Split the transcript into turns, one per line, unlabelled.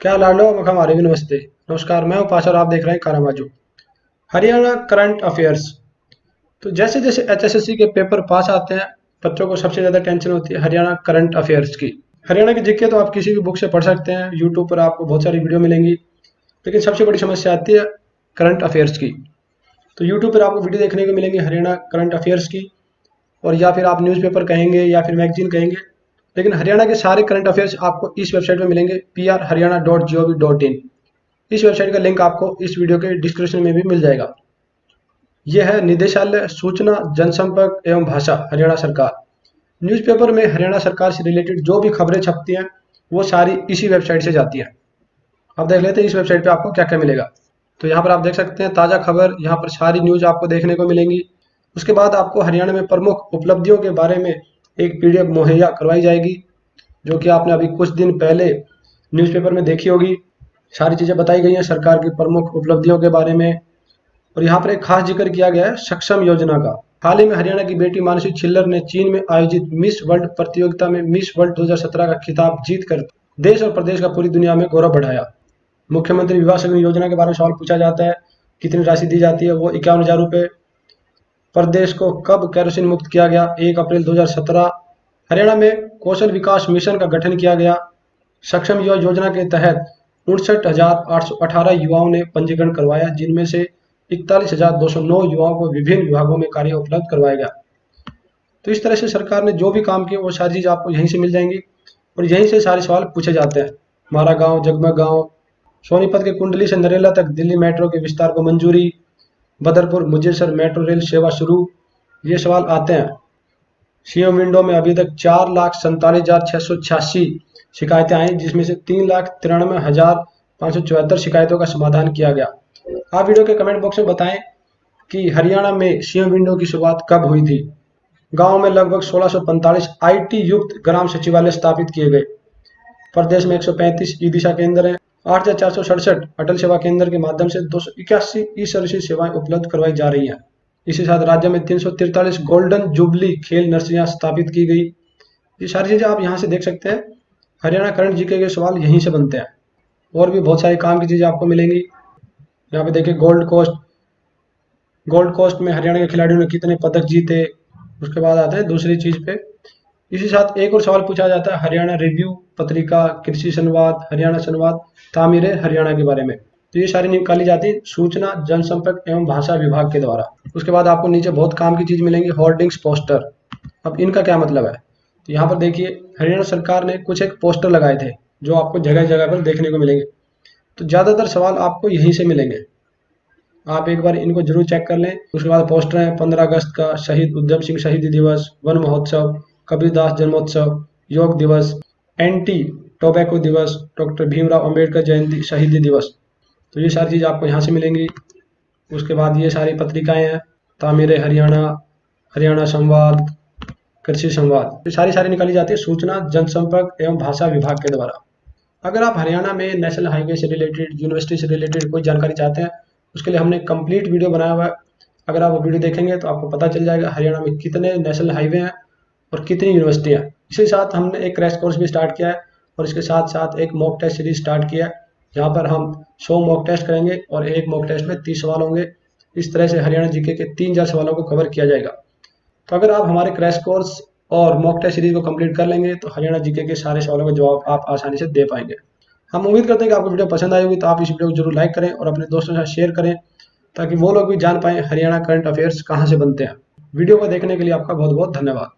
क्या लाडो हमारे भी नमस्ते। नमस्कार, मैं उपास और आप देख रहे हैं कारामाजू। Haryana current affairs. तो जैसे जैसे एचएसएससी के पेपर पास आते हैं, बच्चों को सबसे ज्यादा टेंशन होती है हरियाणा करंट अफेयर्स की। हरियाणा की जीके तो आप किसी भी बुक से पढ़ सकते हैं, यूट्यूब पर आपको बहुत सारी वीडियो मिलेंगी, लेकिन सबसे बड़ी समस्या आती है करंट अफेयर्स की। तो यूट्यूब पर आपको वीडियो देखने को मिलेंगी हरियाणा करंट अफेयर्स की, और या फिर आप न्यूज़पेपर कहेंगे या फिर मैगजीन कहेंगे, लेकिन हरियाणा के सारे करंट अफेयर्स आपको इस वेबसाइट में मिलेंगे prharyana.gov.in। इस वेबसाइट का लिंक आपको इस वीडियो के डिस्क्रिप्शन में भी मिल जाएगा। यह है निदेशालय सूचना जनसंपर्क एवं भाषा, हरियाणा सरकार। न्यूज़पेपर में हरियाणा सरकार से रिलेटेड जो भी खबरें छपती हैं वो सारी इसी वेबसाइट से जाती हैं। अब देख लेते हैं इस वेबसाइट पे आपको क्या क्या मिलेगा। तो यहाँ पर आप देख सकते हैं ताज़ा खबर, यहाँ पर सारी न्यूज़ आपको देखने को मिलेंगी। उसके बाद आपको हरियाणा में प्रमुख उपलब्धियों के बारे में एक पीडीएफ मुहैया करवाई जाएगी, जो कि आपने अभी कुछ दिन पहले न्यूज़पेपर में देखी होगी। सारी चीज़ें बताई गई हैं सरकार की प्रमुख उपलब्धियों के बारे में। और यहाँ पर एक खास जिक्र किया गया है सक्षम योजना का। हाल ही में हरियाणा की बेटी मानसी छिल्लर ने चीन में आयोजित मिस वर्ल्ड प्रतियोगिता में मिस वर्ल्ड 2017 का खिताब जीतकर देश और प्रदेश का पूरी दुनिया में गौरव बढ़ाया। मुख्यमंत्री विवाह सगन योजना के बारे में सवाल पूछा जाता है, कितनी राशि दी जाती है, वो 51,000 रुपये। प्रदेश को कब केरोसिन मुक्त किया गया, 1 अप्रैल 2017। हरियाणा में कौशल विकास मिशन का गठन किया गया। सक्षम युवा योजना के तहत 59,818 युवाओं ने पंजीकरण करवाया, जिनमें से 41,209 युवाओं को विभिन्न विभागों में कार्य उपलब्ध करवाया गया। तो इस तरह से सरकार ने जो भी काम किए वो सारी चीज़ आपको यहीं से मिल जाएंगी, और यहीं से सारे सवाल पूछे जाते हैं। हमारा गांव जगमग गांव, सोनीपत के कुंडली से नरेला तक दिल्ली मेट्रो के विस्तार को मंजूरी, बदरपुर मुजेसर मेट्रो रेल सेवा शुरू, ये सवाल आते हैं। सीएम विंडो में अभी तक 4,47,686 शिकायतें आई, जिसमें से 3,93,574 शिकायतों का समाधान किया गया। आप वीडियो के कमेंट बॉक्स में बताएं कि हरियाणा में सीएम विंडो की शुरुआत कब हुई थी। गांव में लगभग 1645 आईटी युक्त ग्राम सचिवालय स्थापित किए गए। प्रदेश में 135 ई दिशा केंद्र हैं। 8,467 अटल सेवा केंद्र के माध्यम से 281 ई सर्विसेज सेवाएं उपलब्ध करवाई जा रही हैं। इसी साथ राज्य में 343 गोल्डन जुबली खेल नर्सरियां स्थापित की गई। ये सारी चीजें आप यहाँ से देख सकते हैं। हरियाणा करंट जीके के सवाल यहीं से बनते हैं, और भी बहुत सारे काम की चीजें आपको मिलेंगी। यहाँ पे देखिए गोल्ड कोस्ट में हरियाणा के खिलाड़ियों ने कितने पदक जीते। उसके बाद आते हैं दूसरी चीज पे। इसी साथ एक और सवाल पूछा जाता है हरियाणा रिव्यू पत्रिका, कृषि संवाद, हरियाणा संवाद, तामीरे हरियाणा के बारे में। तो ये सारी निकाली जाती है सूचना जनसंपर्क एवं भाषा विभाग के द्वारा। उसके बाद आपको नीचे बहुत काम की चीज मिलेंगी, होर्डिंग्स, पोस्टर। अब इनका क्या मतलब है, तो यहाँ पर देखिए हरियाणा सरकार ने कुछ एक पोस्टर लगाए थे जो आपको जगह जगह पर देखने को मिलेंगे। तो ज्यादातर सवाल आपको यहीं से मिलेंगे, आप एक बार इनको जरूर चेक कर लें। उसके बाद पोस्टर है 15 अगस्त का शहीद उधम सिंह शहीदी दिवस, वन महोत्सव, कबीरदास जन्मोत्सव, योग दिवस, एंटी टोबैको दिवस, डॉक्टर भीमराव अंबेडकर जयंती, शहीदी दिवस। तो ये सारी चीज़ आपको यहाँ से मिलेंगी। उसके बाद ये सारी पत्रिकाएं हैं, तामीरे हरियाणा, हरियाणा संवाद, कृषि संवाद। ये सारी निकाली जाती है सूचना जनसंपर्क एवं भाषा विभाग के द्वारा। अगर आप हरियाणा में नेशनल हाईवे से रिलेटेड, यूनिवर्सिटी से रिलेटेड कोई जानकारी चाहते हैं, उसके लिए हमने कंप्लीट वीडियो बनाया हुआ है। अगर आप वो वीडियो देखेंगे तो आपको पता चल जाएगा हरियाणा में कितने नेशनल हाईवे हैं और कितनी यूनिवर्सिटी हैं। इसी साथ हमने एक क्रैश कोर्स भी स्टार्ट किया है, और इसके साथ साथ एक मॉक टेस्ट सीरीज स्टार्ट किया है, जहाँ पर हम 100 मॉक टेस्ट करेंगे और एक मॉक टेस्ट में 30 सवाल होंगे। इस तरह से हरियाणा जीके के 3,000 सवालों को कवर किया जाएगा। तो अगर आप हमारे क्रैश कोर्स और मॉक टेस्ट सीरीज को कंप्लीट कर लेंगे तो हरियाणा जीके के सारे सवालों का जवाब आप आसानी से दे पाएंगे। हम उम्मीद करते हैं कि आपको वीडियो पसंद आई होगी, तो आप इस वीडियो को जरूर लाइक करें और अपने दोस्तों के साथ शेयर करें, ताकि वो लोग भी जान पाएं हरियाणा करंट अफेयर्स कहाँ से बनते हैं। वीडियो को देखने के लिए आपका बहुत बहुत धन्यवाद।